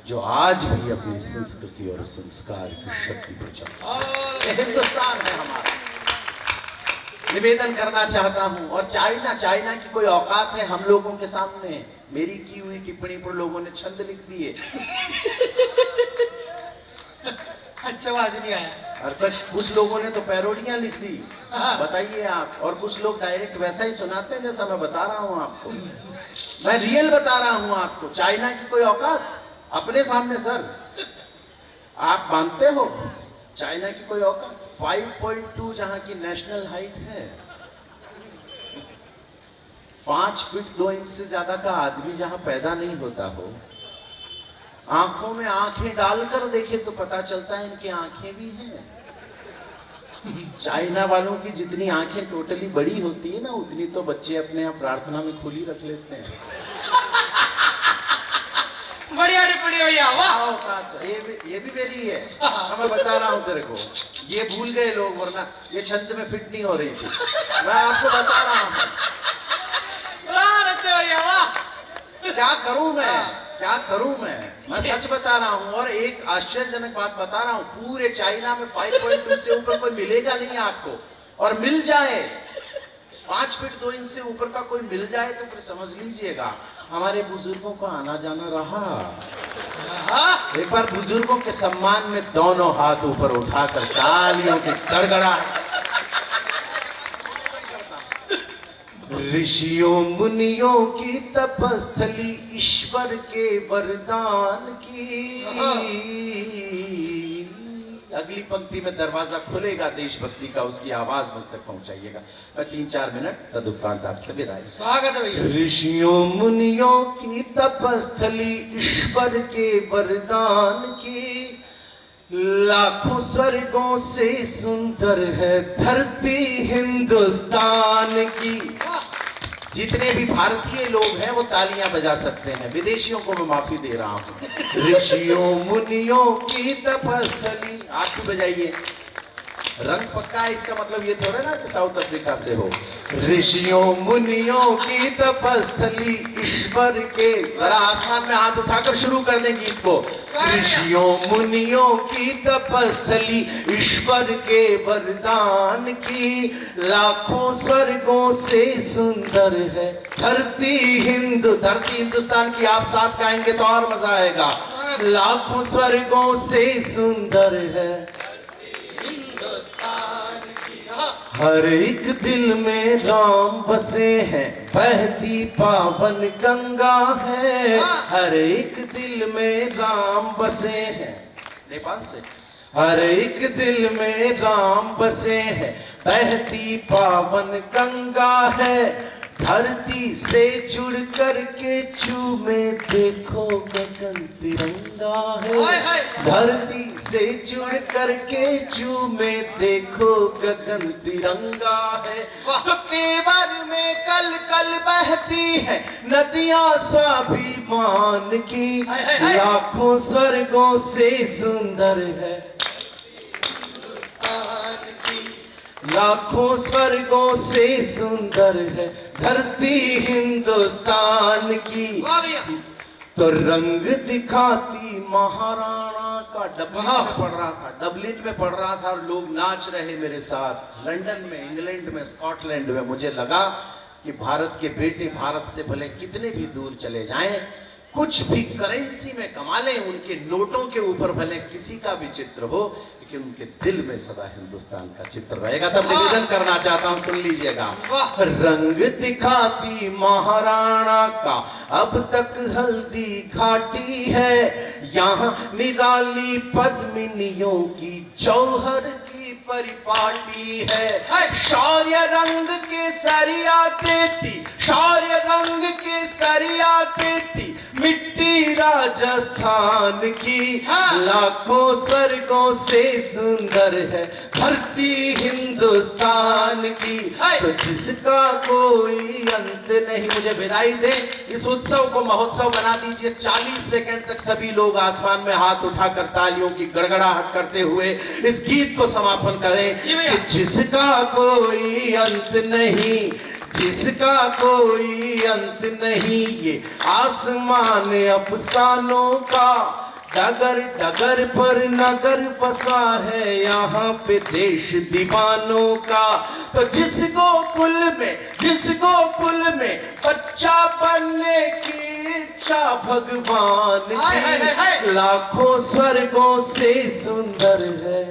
जो आज भी अपनी संस्कृति और संस्कार की शक्ति पर चलता है। हिंदुस्तान है हमारा। निवेदन करना चाहता हूं। और चाइना की कोई औकात है हम लोगों के सामने? मेरी की हुई टिप्पणी पर लोगों ने छंद लिख दिए। अच्छा, आवाज नहीं आया। और कुछ लोगों ने तो पैरोडियां लिख दी। बताइए आप। और कुछ लोग डायरेक्ट वैसा ही सुनाते हैं जैसा मैं बता रहा हूं आपको। मैं रियल बता रहा हूं आपको। चाइना की कोई औकात अपने सामने? सर आप मानते हो चाइना की कोई औकात? 5.2 जहां की नेशनल हाइट है, 5 फीट 2 इंच से ज्यादा का आदमी जहां पैदा नहीं होता हो, आंखों में आंखें डालकर देखे तो पता चलता है इनकी आंखें भी हैं। चाइना वालों की जितनी आंखें टोटली बड़ी होती है ना, उतनी तो बच्चे अपने आप प्रार्थना में खुली रख लेते हैं। बढ़िया टिप्पणी भैया, वाह। ये भी मेरी है। मैं बता रहा हूं तेरे को। ये भूल गए लोग, वरना ये छंद में फिट नहीं हो रही थी। मैं आपको बता रहा हूं। भैया वाह। क्या करूं मैं सच बता रहा हूं। और एक आश्चर्यजनक बात बता रहा हूं, पूरे चाइना में 5.2 से ऊपर कोई मिलेगा नहीं आपको। और मिल जाए 5 फीट 2 इंच से ऊपर का कोई मिल जाए तो फिर समझ लीजिएगा हमारे बुजुर्गों को आना जाना रहा। एक बार बुजुर्गों के सम्मान में दोनों हाथ ऊपर उठाकर तालियों की गड़गड़ाहट। ऋषियों मुनियों की तपस्थली, ईश्वर के वरदान की। अगली पंक्ति में दरवाजा खुलेगा देशभक्ति का, उसकी आवाज मुझ तक पहुंचाइएगा। मैं 3-4 मिनट तदुपरांत आपसे विदाई। स्वागत है भैया। ऋषियों मुनियों की तपस्थली, ईश्वर के वरदान की। लाखों स्वर्गों से सुंदर है धरती हिंदुस्तान की। जितने भी भारतीय लोग हैं वो तालियां बजा सकते हैं, विदेशियों को मैं माफी दे रहा हूं। ऋषियों मुनियों की तपस्थली, आप भी बजाइए। रंग पक्का है, इसका मतलब ये थोड़ा ना कि साउथ अफ्रीका से हो। ऋषियों मुनियों की तपस्थली, ईश्वर के, जरा आसमान में हाथ उठाकर शुरू कर दें गीत को। ऋषियों मुनियों की तपस्थली, ईश्वर के वरदान की। लाखों स्वर्गों से सुंदर है धरती हिंदुस्तान की। आप साथ गाएंगे तो और मजा आएगा। लाखों स्वर्गों से सुंदर है हर एक दिल में राम बसे हैं, बहती पावन गंगा है। हर एक दिल में राम बसे हैं, नेपाल से। हर एक दिल में राम बसे हैं, बहती पावन गंगा है। धरती से जुड़ कर के चूमे देखो गगन तिरंगा है। धरती से जुड़ कर के चूमे देखो गगन तिरंगा है। तो तेवर में कल कल बहती है नदियां स्वाभिमान की। लाखों स्वर्गों से सुंदर है लाखों स्वर्गों से सुंदर है धरती हिंदुस्तान की। तो रंग दिखाती महाराणा का डबलिन में पढ़ रहा था और लोग नाच रहे मेरे साथ। लंदन में, इंग्लैंड में, स्कॉटलैंड में। मुझे लगा कि भारत के बेटे भारत से भले कितने भी दूर चले जाएं, कुछ भी करेंसी में कमा लें, उनके नोटों के ऊपर भले किसी का भी चित्र हो, लेकिन उनके दिल में सदा हिंदुस्तान का चित्र रहेगा। तब निवेदन करना चाहता हूं, सुन लीजिएगा। रंग दिखाती महाराणा का अब तक हल्दी घाटी है, यहाँ निराली पद्मिनियों की जौहर की परिपाटी है। शौर्य रंग के सरिया देती, शौर्य रंग के सरिया देती मिट्टी राजस्थान की, लाखों स्वर्गों से सुंदर है धरती हिंदुस्तान की। तो जिसका कोई अंत नहीं। मुझे विदाई दे, इस उत्सव को महोत्सव बना दीजिए। 40 सेकंड तक सभी लोग आसमान में हाथ उठाकर तालियों की गड़गड़ाहट करते हुए इस गीत को समापन करें कि जिसका कोई अंत नहीं, जिसका कोई अंत नहीं, ये आसमान अफसानों का, डगर डगर पर नगर बसा है यहाँ पे देश दीवानों का। तो जिसको कुल में बच्चा बनने की इच्छा भगवान की, लाखों स्वर्गों से सुंदर है